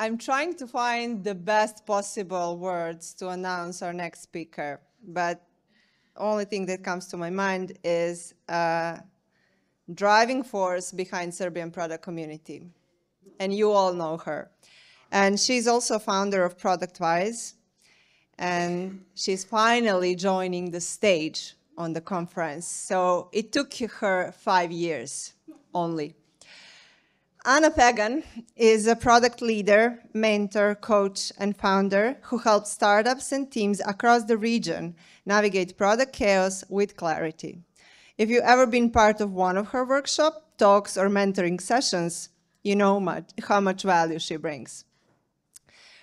I'm trying to find the best possible words to announce our next speaker, but only thing that comes to my mind is driving force behind Serbian product community. And you all know her. And she's also founder of ProductWise, and she's finally joining the stage on the conference. So it took her 5 years only. Anna Pegan is a product leader, mentor, coach, and founder who helps startups and teams across the region navigate product chaos with clarity. If you've ever been part of one of her workshop, talks, or mentoring sessions, you know how much value she brings.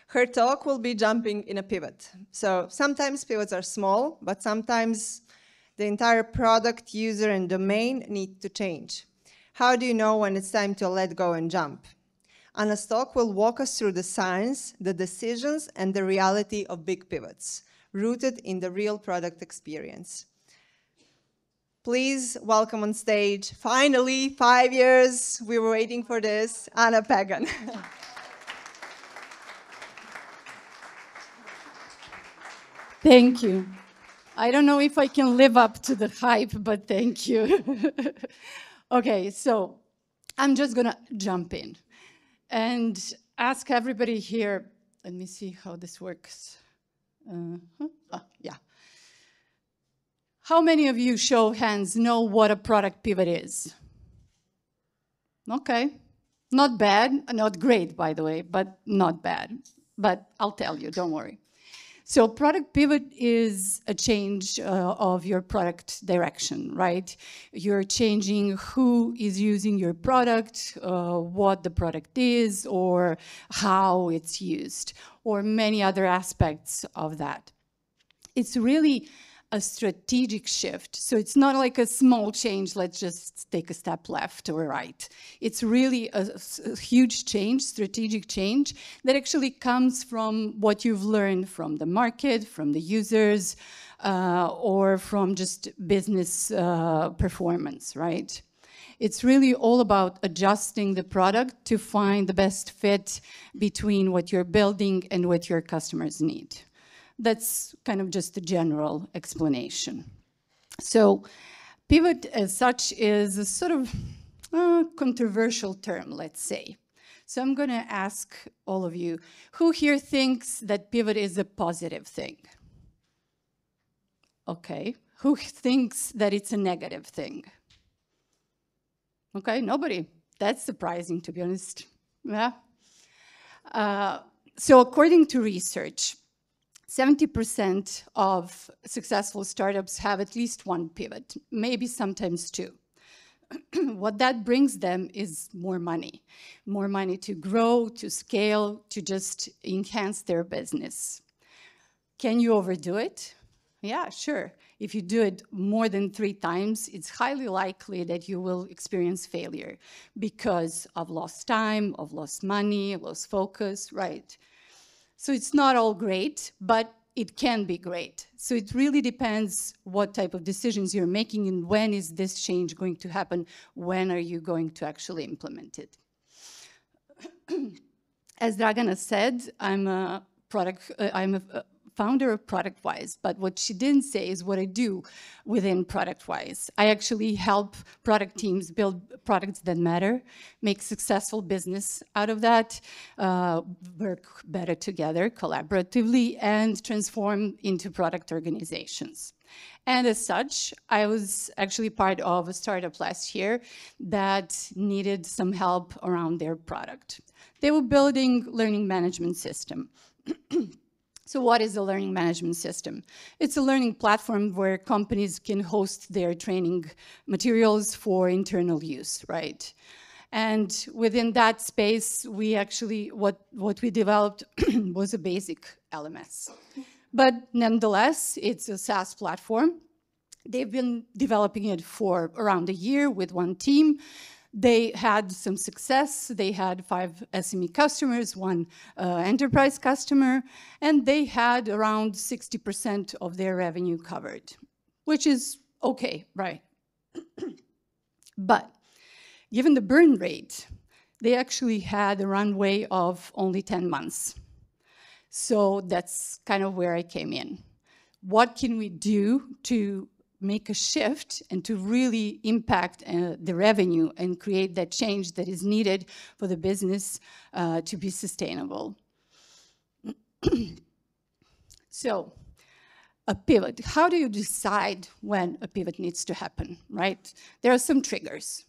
Her talk will be jumping in a pivot. So sometimes pivots are small, but sometimes the entire product, user, and domain need to change. How do you know when it's time to let go and jump? Anna's talk will walk us through the science, the decisions, and the reality of big pivots, rooted in the real product experience. Please welcome on stage, finally, 5 years, we were waiting for this, Anna Pegan. Thank you. I don't know if I can live up to the hype, but thank you. Okay, so I'm just gonna jump in and ask everybody here, let me see how this works. Yeah. How many of you, show of hands, know what a product pivot is? Okay, not bad, not great, by the way, but not bad. But I'll tell you, don't worry. So product pivot is a change of your product direction, right? You're changing who is using your product, what the product is, or how it's used, or many other aspects of that. It's really a strategic shift. So it's not like a small change, let's just take a step left or right. It's really a huge change, strategic change, that actually comes from what you've learned from the market, from the users, or from just business performance, right? It's really all about adjusting the product to find the best fit between what you're building and what your customers need. That's kind of just a general explanation. So pivot as such is a sort of controversial term, let's say. So I'm gonna ask all of you, who here thinks that pivot is a positive thing? Okay, who thinks that it's a negative thing? Okay, nobody. That's surprising, to be honest. Yeah. So according to research, 70% of successful startups have at least one pivot, maybe sometimes two. What that brings them is more money to grow, to scale, to just enhance their business. Can you overdo it? Yeah, sure. If you do it more than 3 times, it's highly likely that you will experience failure because of lost time, of lost money, lost focus, right? So it's not all great, but it can be great. So it really depends what type of decisions you're making and when is this change going to happen, when are you going to actually implement it. As Dragana said, I'm a founder of ProductWise, but what she didn't say is what I do within ProductWise. I actually help product teams build products that matter, make successful business out of that, work better together collaboratively, and transform into product organizations. And as such, I was actually part of a startup last year that needed some help around their product. They were building learning management system. So what is a learning management system? It's a learning platform where companies can host their training materials for internal use, right? And within that space, we actually, what we developed was a basic LMS. But nonetheless, it's a SaaS platform. They've been developing it for around a year with one team. They had some success. They had 5 SME customers, 1 enterprise customer, and they had around 60% of their revenue covered, which is okay, right? But given the burn rate, they actually had a runway of only 10 months. So that's kind of where I came in. What can we do to make a shift and to really impact the revenue and create that change that is needed for the business to be sustainable? So, a pivot. How do you decide when a pivot needs to happen, right? There are some triggers.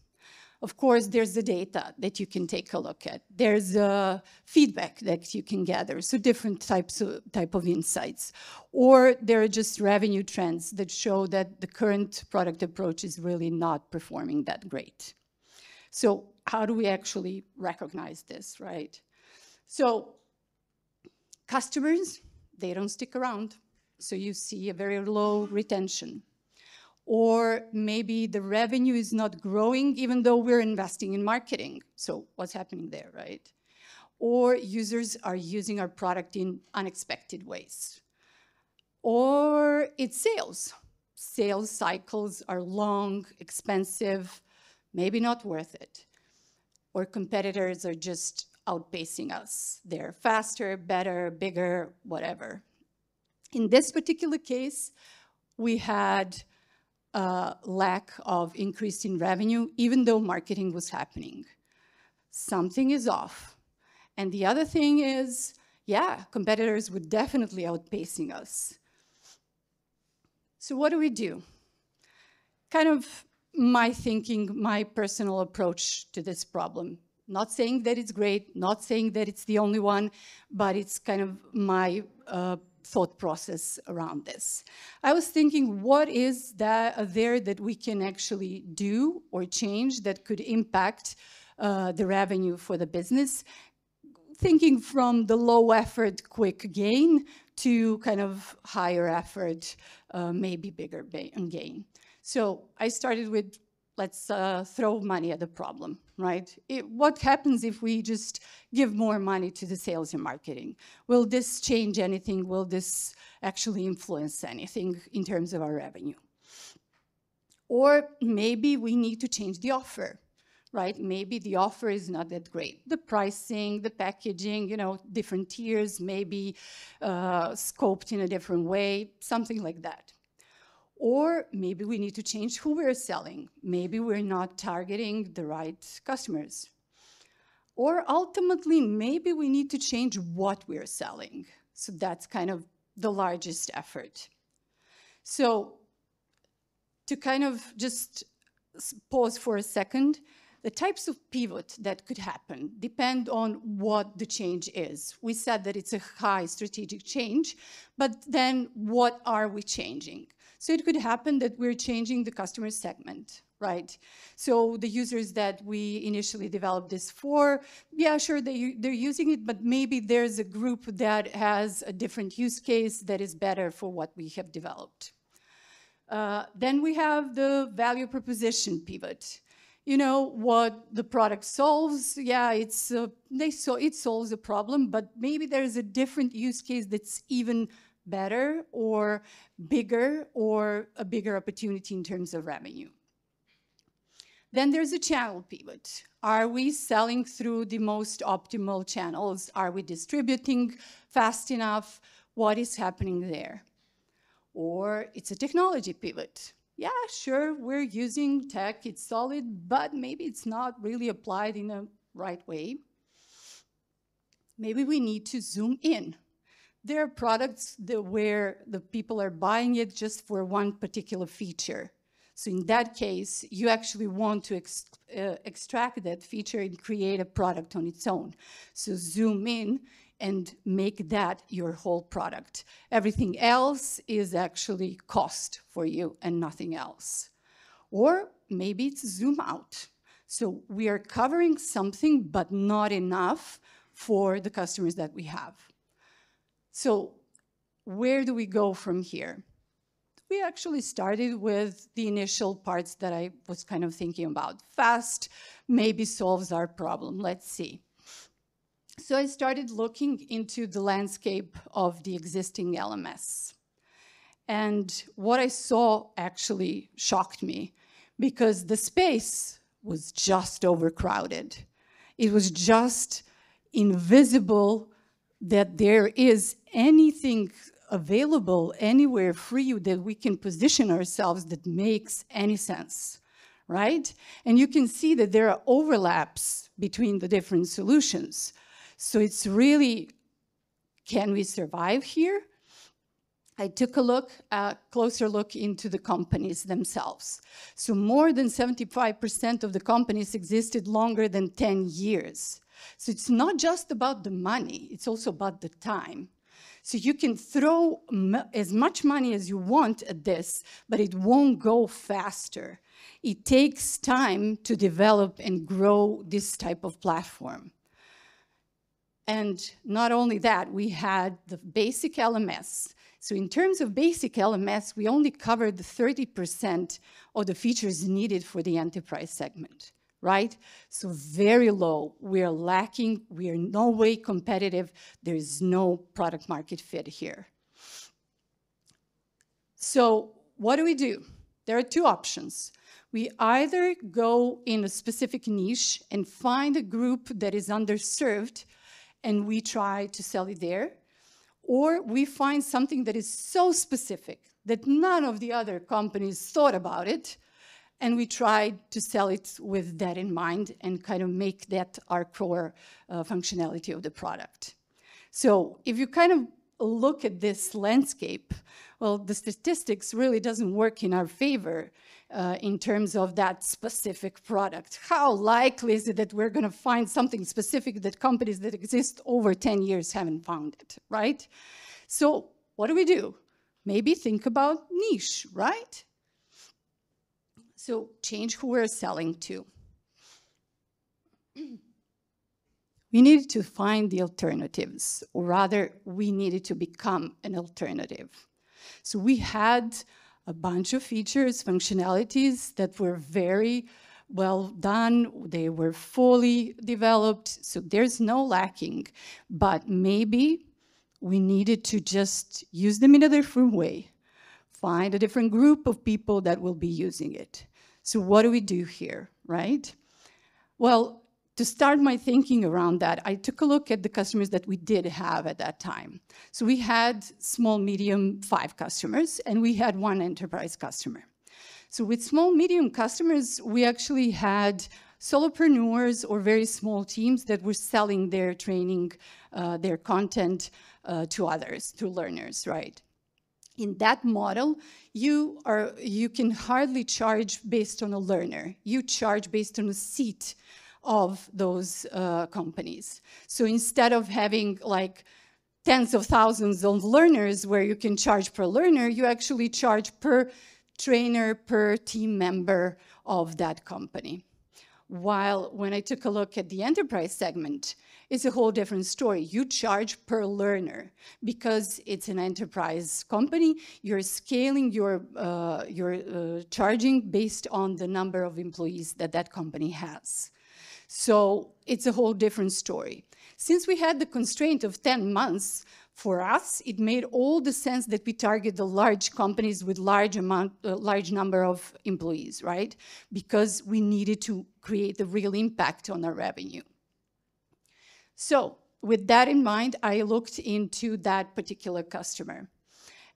Of course, there's the data that you can take a look at. There's feedback that you can gather, so different type of insights. Or there are just revenue trends that show that the current product approach is really not performing that great. So how do we actually recognize this, right? So customers, they don't stick around. So you see a very low retention. Or maybe the revenue is not growing even though we're investing in marketing. So what's happening there, right? Or users are using our product in unexpected ways. Or it's sales. Sales cycles are long, expensive, maybe not worth it. Or competitors are just outpacing us. They're faster, better, bigger, whatever. In this particular case, we had a lack of increase in revenue, even though marketing was happening. Something is off. And the other thing is, yeah, competitors were definitely outpacing us. So what do we do? Kind of my thinking, my personal approach to this problem. Not saying that it's great, not saying that it's the only one, but it's kind of my thought process around this. I was thinking, what is there that we can actually do or change that could impact the revenue for the business? Thinking from the low effort, quick gain to kind of higher effort, maybe bigger gain. So I started with, let's throw money at the problem, right? What happens if we just give more money to the sales and marketing? Will this change anything? Will this actually influence anything in terms of our revenue? Or maybe we need to change the offer, right? Maybe the offer is not that great. The pricing, the packaging, you know, different tiers, maybe scoped in a different way, something like that. Or maybe we need to change who we're selling. Maybe we're not targeting the right customers. Or ultimately, maybe we need to change what we're selling. So that's kind of the largest effort. So to kind of just pause for a second, the types of pivot that could happen depend on what the change is. We said that it's a high strategic change, but then what are we changing? So it could happen that we're changing the customer segment, right? So the users that we initially developed this for, yeah, sure, they're using it, but maybe there's a group that has a different use case that is better for what we have developed. Then we have the value proposition pivot. You know, what the product solves, yeah, it solves a problem, but maybe there's a different use case that's even better or bigger or a bigger opportunity in terms of revenue. Then there's a channel pivot. Are we selling through the most optimal channels? Are we distributing fast enough? What is happening there? Or it's a technology pivot. Yeah, sure, we're using tech, it's solid, but maybe it's not really applied in a right way. Maybe we need to zoom in. There are products where the people are buying it just for one particular feature. So in that case, you actually want to extract that feature and create a product on its own. So zoom in and make that your whole product. Everything else is actually cost for you and nothing else. Or maybe it's zoom out. So we are covering something, but not enough for the customers that we have. So where do we go from here? We actually started with the initial parts that I was kind of thinking about. Fast maybe solves our problem. Let's see. So I started looking into the landscape of the existing LMS. And what I saw actually shocked me because the space was just overcrowded. It was just invisible that there is anything available anywhere free that we can position ourselves that makes any sense, right? And you can see that there are overlaps between the different solutions. So it's really, can we survive here? I took a closer look into the companies themselves. So more than 75% of the companies existed longer than 10 years. So it's not just about the money, it's also about the time. So you can throw as much money as you want at this, but it won't go faster. It takes time to develop and grow this type of platform. And not only that, we had the basic LMS. So in terms of basic LMS, we only covered 30% of the features needed for the enterprise segment, right? So very low. We are lacking. We are no way competitive. There is no product market fit here. So what do? There are two options. We either go in a specific niche and find a group that is underserved, and we try to sell it there, or we find something that is so specific that none of the other companies thought about it, and we try to sell it with that in mind and kind of make that our core functionality of the product. So if you kind of look at this landscape, well, the statistics really doesn't work in our favor in terms of that specific product. How likely is it that we're going to find something specific that companies that exist over 10 years haven't found it, right? So what do? Maybe think about niche, right? So change who we're selling to. We needed to find the alternatives, or rather, we needed to become an alternative. So we had a bunch of features, functionalities that were very well done. They were fully developed, so there's no lacking. But maybe we needed to just use them in a different way, find a different group of people that will be using it. So what do we do here, right? Well, to start my thinking around that, I took a look at the customers that we did have at that time. So we had small, medium, 5 customers, and we had 1 enterprise customer. So with small, medium customers, we actually had solopreneurs or very small teams that were selling their training, their content to others, to learners, right? In that model, you can hardly charge based on a learner. You charge based on a seat of those companies. So instead of having like tens of thousands of learners where you can charge per learner, you actually charge per trainer, per team member of that company. While when I took a look at the enterprise segment, it's a whole different story. You charge per learner because it's an enterprise company. You're scaling your charging based on the number of employees that that company has. So it's a whole different story. Since we had the constraint of 10 months, for us, it made all the sense that we target the large companies with large number of employees, right? Because we needed to create a real impact on our revenue. So with that in mind, I looked into that particular customer.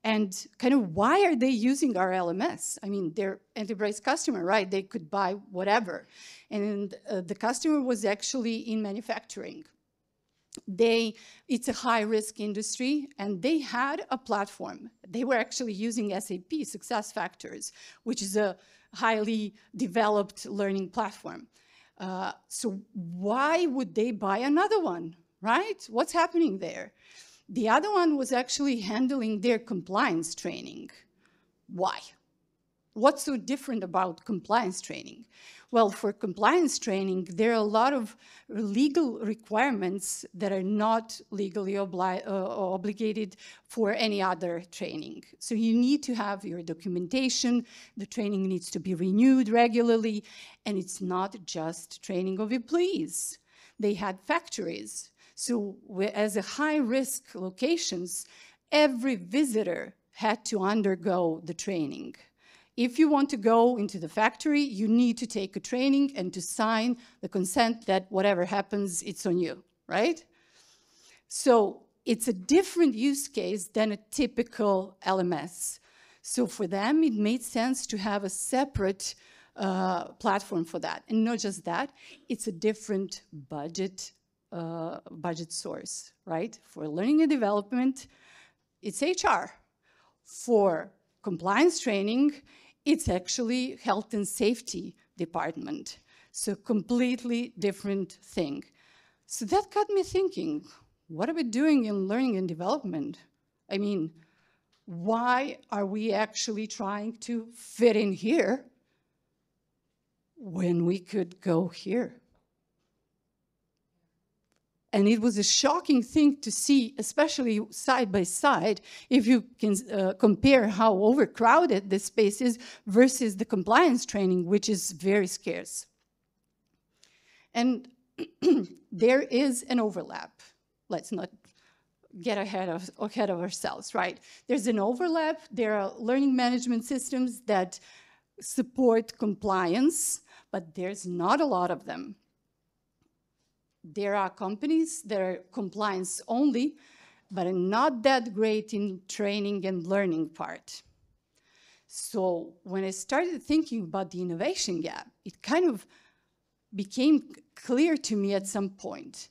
And kind of why are they using our LMS? I mean, they're enterprise customer, right? They could buy whatever. And the customer was actually in manufacturing. It's a high-risk industry, and they had a platform. They were actually using SAP, SuccessFactors, which is a highly developed learning platform. So why would they buy another one, right? What's happening there? The other one was actually handling their compliance training. Why? What's so different about compliance training? Well, for compliance training, there are a lot of legal requirements that are not legally obligated for any other training. So you need to have your documentation, the training needs to be renewed regularly, and it's not just training of employees. They had factories. So as a high-risk locations, every visitor had to undergo the training. If you want to go into the factory, you need to take a training and to sign the consent that whatever happens, it's on you, right? So it's a different use case than a typical LMS. So for them, it made sense to have a separate platform for that. And not just that, it's a different budget source, right? For learning and development, it's HR. For compliance training, it's actually health and safety department. So completely different thing. So that got me thinking, what are we doing in learning and development? I mean, why are we actually trying to fit in here when we could go here? And it was a shocking thing to see, especially side by side, if you can compare how overcrowded this space is versus the compliance training, which is very scarce. And there is an overlap. Let's not get ahead of ourselves, right? There's an overlap. There are learning management systems that support compliance, but there's not a lot of them. There are companies that are compliance only, but are not that great in training and learning part. So when I started thinking about the innovation gap, it kind of became clear to me at some point.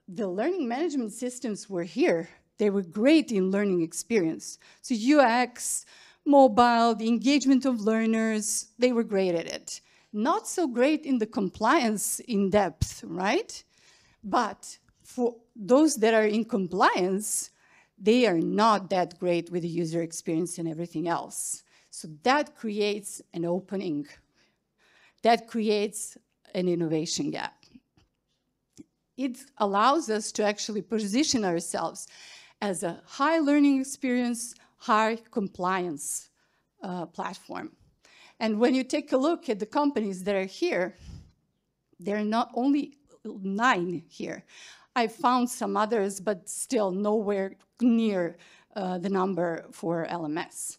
The learning management systems were here. They were great in learning experience. So UX, mobile, the engagement of learners, they were great at it. Not so great in the compliance in depth, right? But for those that are in compliance, they are not that great with the user experience and everything else. So that creates an opening. That creates an innovation gap. It allows us to actually position ourselves as a high learning experience, high compliance platform. And when you take a look at the companies that are here, there are not only 9 here. I found some others, but still nowhere near the number for LMS.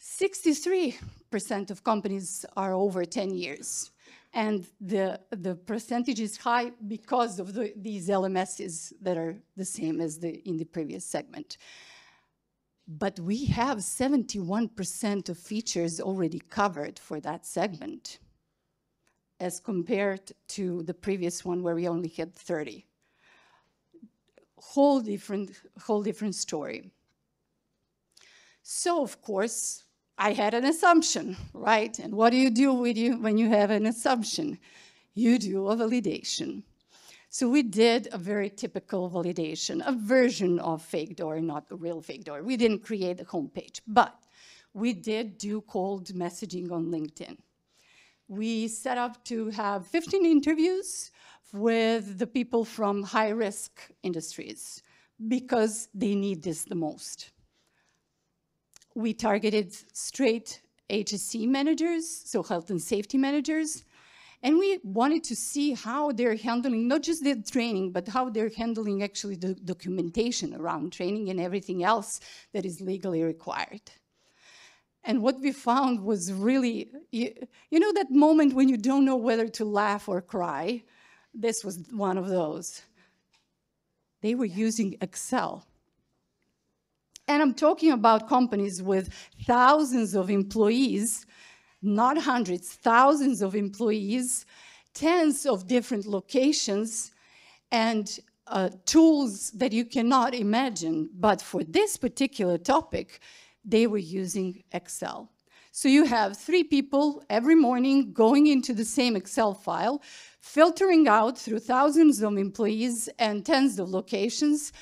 63% of companies are over 10 years. And the percentage is high because of these LMSs that are the same as in the previous segment. But we have 71% of features already covered for that segment, as compared to the previous one where we only had 30. Whole different story. So, of course, I had an assumption, right? And what do you do when you have an assumption? You do a validation. So we did a very typical validation, a version of fake door, not a real fake door. We didn't create the homepage, but we did do cold messaging on LinkedIn. We set up to have 15 interviews with the people from high-risk industries because they need this the most. We targeted straight HSE managers, so health and safety managers, and we wanted to see how they're handling not just the training, but how they're handling actually the documentation around training and everything else that is legally required. And what we found was really, you know that moment when you don't know whether to laugh or cry? This was one of those. They were using Excel. And I'm talking about companies with thousands of employees, not hundreds, thousands of employees, tens of different locations, and tools that you cannot imagine. But for this particular topic, they were using Excel. So you have 3 people every morning going into the same Excel file, filtering out through thousands of employees and tens of locations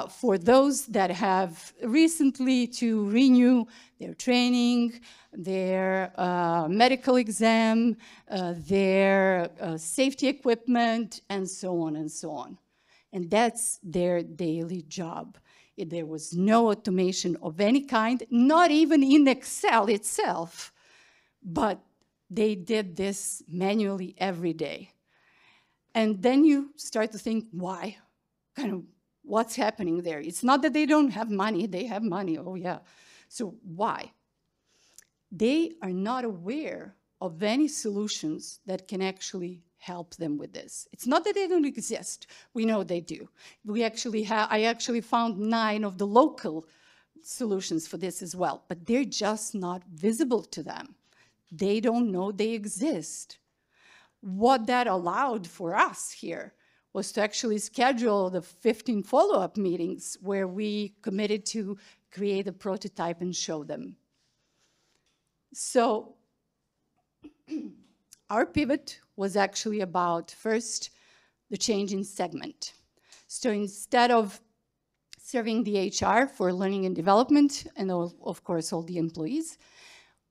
for those that have recently to renew their training, their medical exam, their safety equipment, and so on and so on. And that's their daily job. There was no automation of any kind, not even in Excel itself, but they did this manually every day. And then you start to think, why? Kind of, what's happening there? It's not that they don't have money, they have money, oh yeah. So why? they are not aware of any solutions that can actually help them with this. It's not that they don't exist. We know they do. I actually found 9 of the local solutions for this as well, but they're just not visible to them. They don't know they exist. What that allowed for us here was to actually schedule the 15 follow-up meetings where we committed to create a prototype and show them. So our pivot was actually about, first, the change in segment. So instead of serving the HR for learning and development, and of course all the employees,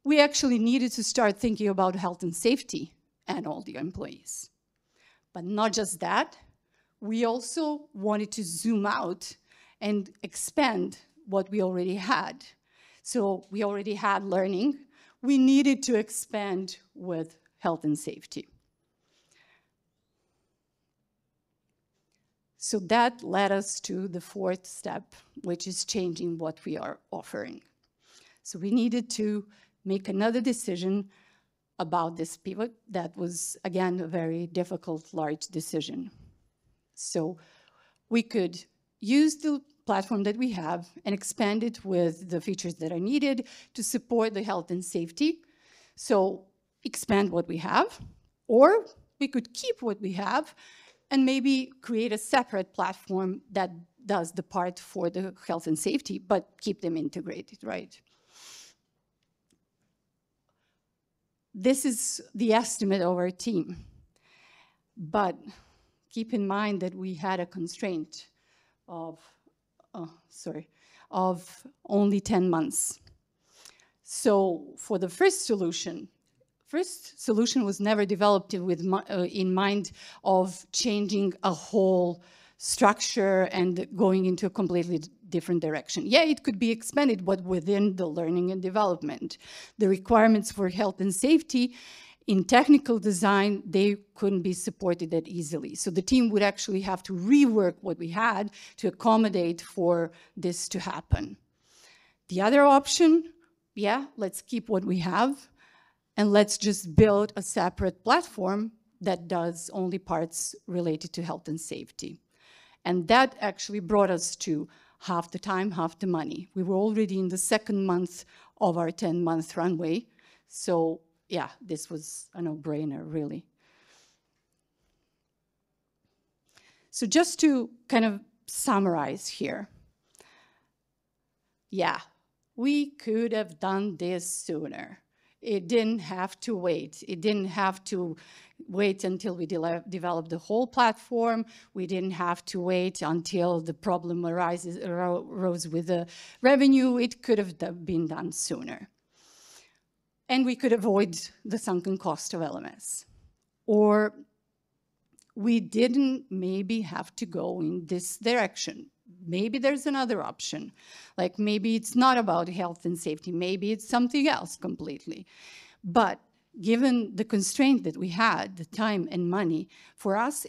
we actually needed to start thinking about health and safety and all the employees. But not just that, we also wanted to zoom out and expand what we already had. So we already had learning. We needed to expand with health and safety. So that led us to the 4th step, which is changing what we are offering. So we needed to make another decision about this pivot. That was, again, a very difficult, large decision. So we could use the platform that we have and expand it with the features that are needed to support the health and safety. So expand what we have, or we could keep what we have and maybe create a separate platform that does the part for the health and safety, but keep them integrated, right? This is the estimate of our team, but keep in mind that we had a constraint of only 10 months. So for the first solution was never developed with in mind of changing a whole structure and going into a completely different direction. Yeah, it could be expanded, but within the learning and development. The requirements for health and safety in technical design, they couldn't be supported that easily. So the team would actually have to rework what we had to accommodate for this to happen. The other option, yeah, let's keep what we have and let's just build a separate platform that does only parts related to health and safety. And that actually brought us to half the time, half the money. We were already in the 2nd month of our 10-month runway. So yeah, this was a no-brainer, really. So just to kind of summarize here. Yeah, we could have done this sooner. It didn't have to wait. It didn't have to wait until we developed the whole platform. We didn't have to wait until the problem arose with the revenue. It could have been done sooner. And we could avoid the sunken cost of LMS. Or we didn't maybe have to go in this direction. Maybe there's another option. Like maybe it's not about health and safety. Maybe it's something else completely. But given the constraint that we had, the time and money, for us,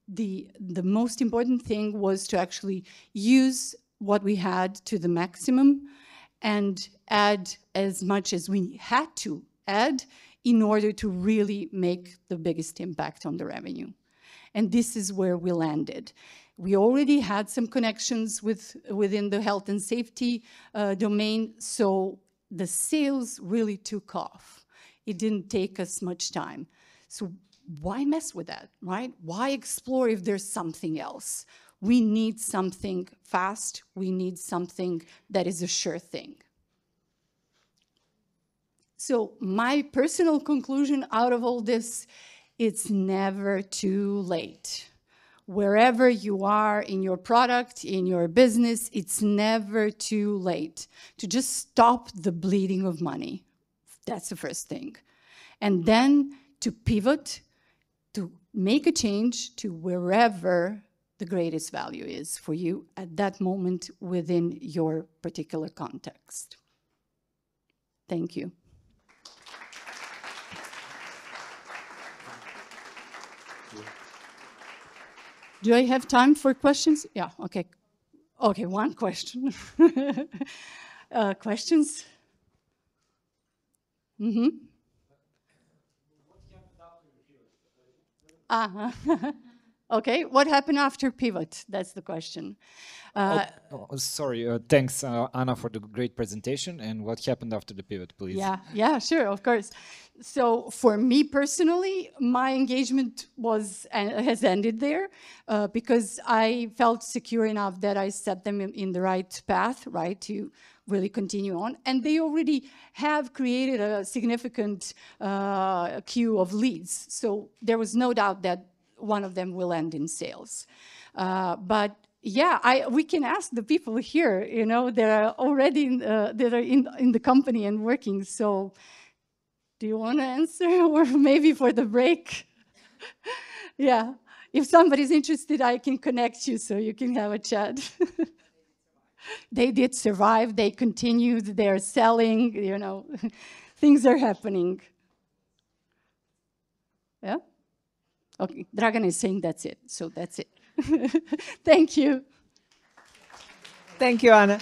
the most important thing was to actually use what we had to the maximum and add as much as we had to add in order to really make the biggest impact on the revenue. And this is where we landed. We already had some connections within the health and safety domain, so the sales really took off. It didn't take us much time. So why mess with that, right? Why explore if there's something else? We need something fast. We need something that is a sure thing. So my personal conclusion out of all this, it's never too late. Wherever you are in your product, in your business, it's never too late to just stop the bleeding of money. That's the first thing. And then to pivot, to make a change to wherever the greatest value is for you at that moment within your particular context. Thank you. Do I have time for questions? Yeah, okay. Okay, one question. Questions? Mm-hmm. Okay, what happened after pivot? That's the question. Sorry, thanks, Anna, for the great presentation. And what happened after the pivot, please? Yeah, sure, of course. So for me personally, my engagement has ended there because I felt secure enough that I set them in the right path, right, to really continue on. And they already have created a significant queue of leads. So there was no doubt that one of them will end in sales. But yeah, we can ask the people here, you know, that are already in the company and working. So do you want to answer, or maybe for the break? Yeah, if somebody's interested, I can connect you so you can have a chat. They did survive, they continued, they're selling, you know, things are happening. Yeah? Okay, Dragan is saying that's it, so that's it. Thank you. Thank you, Anna.